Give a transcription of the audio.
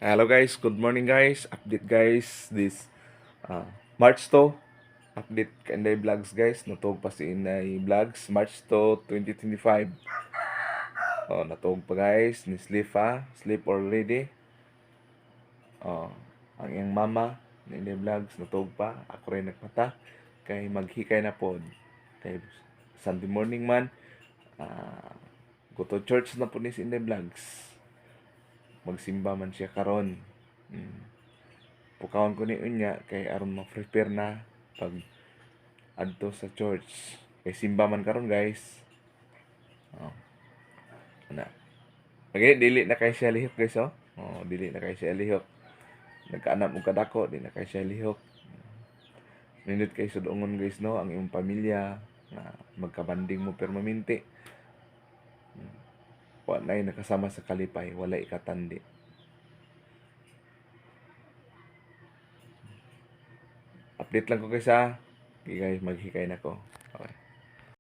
Hello guys, good morning guys. Update guys, this March 2, update kanday vlogs guys. Natog pa si Inay Vlogs, March 2, 2025. Oh, natog pa guys, ni sleep sleep already. Oh, ang iyang mama, ni Inay Vlogs, natog pa. Ako rin nagmata, kay maghikay na pod. Kay Sunday morning man, ah, go to church na po ni si Inay Vlogs. Magsimba man siya karon. Pukawon ko ni unya kay aron ma-prepare na pag adto sa church. Kay simba man karon guys. Oh, ana. Okay, dili na kay siya lihok guys oh. Oh, dili na kay siya lihok. Nagkaanap mo kadako, di na kay siya lihok. Nindot kay sudongon guys no ang imong pamilya nga magkabanding mo permanente. Wa na nakasama sa kalipay, wala ikatandi. Update lang ko guys ha. Okay guys, maghikay na ko. Okay.